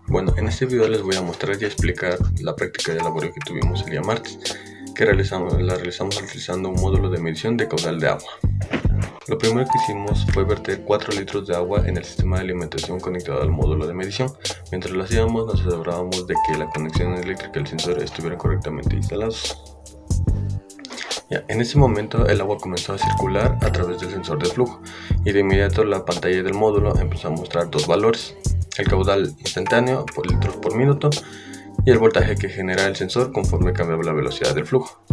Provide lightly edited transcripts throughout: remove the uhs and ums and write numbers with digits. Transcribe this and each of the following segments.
Bueno, en este video les voy a mostrar y explicar la práctica de laboratorio que tuvimos el día martes, que la realizamos utilizando un módulo de medición de caudal de agua. Lo primero que hicimos fue verter 4 litros de agua en el sistema de alimentación conectado al módulo de medición. Mientras lo hacíamos, nos asegurábamos de que la conexión eléctrica y el sensor estuvieran correctamente instalados. En ese momento el agua comenzó a circular a través del sensor de flujo y de inmediato la pantalla del módulo empezó a mostrar dos valores: el caudal instantáneo por litros por minuto y el voltaje que genera el sensor conforme cambiaba la velocidad del flujo.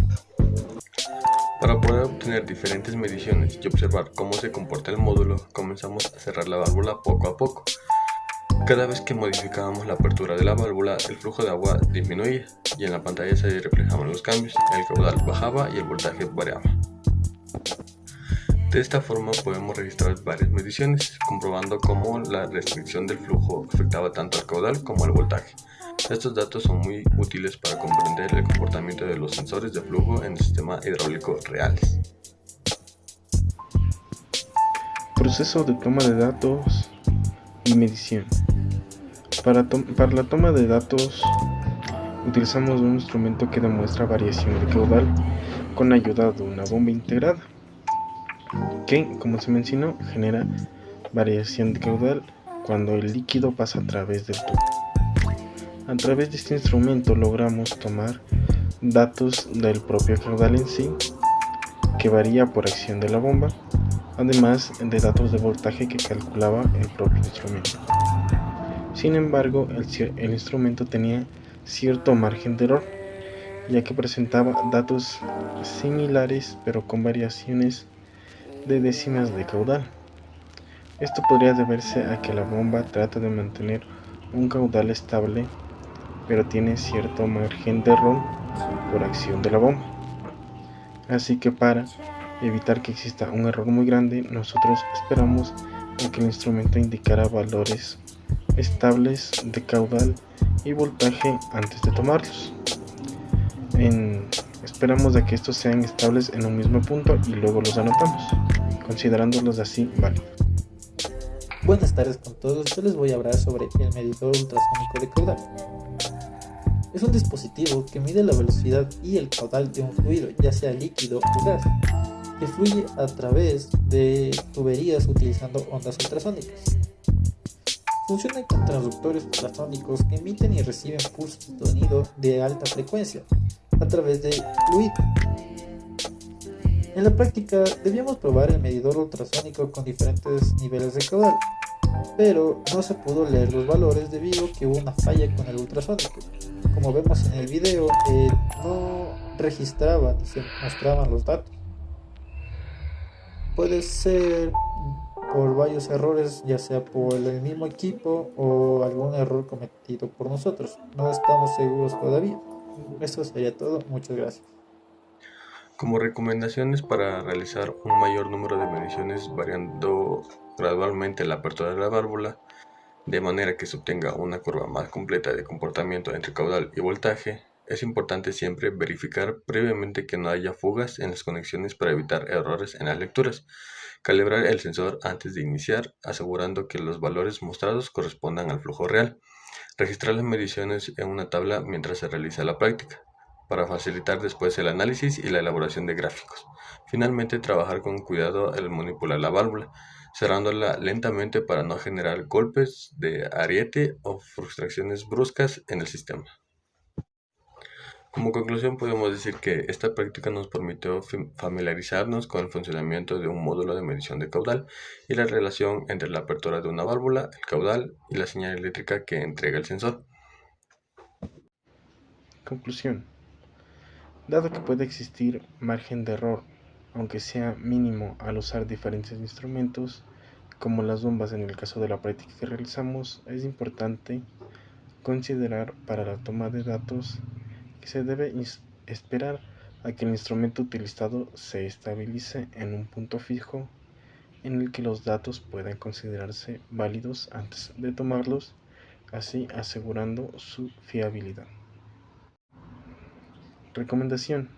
Para poder obtener diferentes mediciones y observar cómo se comporta el módulo, comenzamos a cerrar la válvula poco a poco. Cada vez que modificábamos la apertura de la válvula, el flujo de agua disminuía y en la pantalla se reflejaban los cambios, el caudal bajaba y el voltaje variaba. De esta forma podemos registrar varias mediciones, comprobando cómo la restricción del flujo afectaba tanto al caudal como al voltaje. Estos datos son muy útiles para comprender el comportamiento de los sensores de flujo en el sistema hidráulico reales. Proceso de toma de datos y medición. Para la toma de datos utilizamos un instrumento que demuestra variación de caudal con ayuda de una bomba integrada, que, como se mencionó, genera variación de caudal cuando el líquido pasa a través del tubo. A través de este instrumento logramos tomar datos del propio caudal en sí, que varía por acción de la bomba, además de datos de voltaje que calculaba el propio instrumento. Sin embargo, el instrumento tenía cierto margen de error, ya que presentaba datos similares pero con variaciones de décimas de caudal. Esto podría deberse a que la bomba trata de mantener un caudal estable, pero tiene cierto margen de error por acción de la bomba. Así que para evitar que exista un error muy grande, nosotros esperamos a que el instrumento indicara valores estables de caudal y voltaje antes de tomarlos. Esperamos de que estos sean estables en un mismo punto y luego los anotamos, considerándolos así válidos. Buenas tardes con todos, yo les voy a hablar sobre el medidor ultrasónico de caudal. Es un dispositivo que mide la velocidad y el caudal de un fluido, ya sea líquido o gas, que fluye a través de tuberías utilizando ondas ultrasónicas. Funciona con transductores ultrasónicos que emiten y reciben pulsos de sonido de alta frecuencia a través del fluido. En la práctica debíamos probar el medidor ultrasónico con diferentes niveles de caudal, pero no se pudo leer los valores debido a que hubo una falla con el ultrasónico. Como vemos en el video, no registraba ni se mostraban los datos. Puede ser por varios errores, ya sea por el mismo equipo o algún error cometido por nosotros. No estamos seguros todavía. Eso sería todo. Muchas gracias. Como recomendaciones para realizar un mayor número de mediciones variando gradualmente la apertura de la válvula, de manera que se obtenga una curva más completa de comportamiento entre caudal y voltaje, es importante siempre verificar previamente que no haya fugas en las conexiones para evitar errores en las lecturas. Calibrar el sensor antes de iniciar, asegurando que los valores mostrados correspondan al flujo real. Registrar las mediciones en una tabla mientras se realiza la práctica, para facilitar después el análisis y la elaboración de gráficos. Finalmente, trabajar con cuidado al manipular la válvula, cerrándola lentamente para no generar golpes de ariete o frustraciones bruscas en el sistema. Como conclusión, podemos decir que esta práctica nos permitió familiarizarnos con el funcionamiento de un módulo de medición de caudal y la relación entre la apertura de una válvula, el caudal y la señal eléctrica que entrega el sensor. Conclusión. Dado que puede existir margen de error, aunque sea mínimo al usar diferentes instrumentos, como las bombas en el caso de la práctica que realizamos, es importante considerar para la toma de datos que se debe esperar a que el instrumento utilizado se estabilice en un punto fijo en el que los datos puedan considerarse válidos antes de tomarlos, así asegurando su fiabilidad. Recomendación.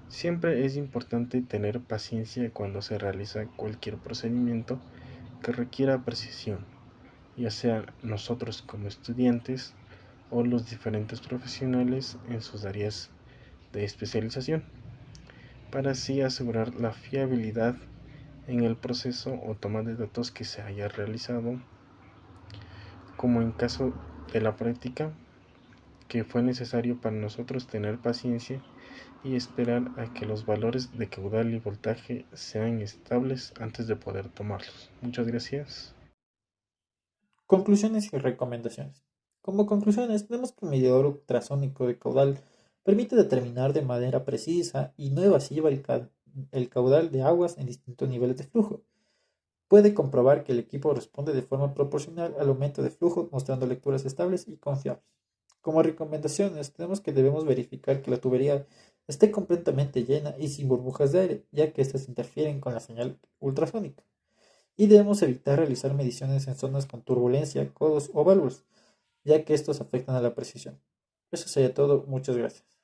Siempre es importante tener paciencia cuando se realiza cualquier procedimiento que requiera precisión, ya sea nosotros como estudiantes o los diferentes profesionales en sus áreas de especialización, para así asegurar la fiabilidad en el proceso o toma de datos que se haya realizado, como en caso de la práctica, que fue necesario para nosotros tener paciencia y esperar a que los valores de caudal y voltaje sean estables antes de poder tomarlos. Muchas gracias. Conclusiones y recomendaciones. Como conclusiones, tenemos que el medidor ultrasónico de caudal permite determinar de manera precisa y no evasiva el caudal de aguas en distintos niveles de flujo. Puede comprobar que el equipo responde de forma proporcional al aumento de flujo, mostrando lecturas estables y confiables. Como recomendaciones, tenemos que debemos verificar que la tubería esté completamente llena y sin burbujas de aire, ya que estas interfieren con la señal ultrasónica. Y debemos evitar realizar mediciones en zonas con turbulencia, codos o válvulas, ya que estos afectan a la precisión. Eso sería todo. Muchas gracias.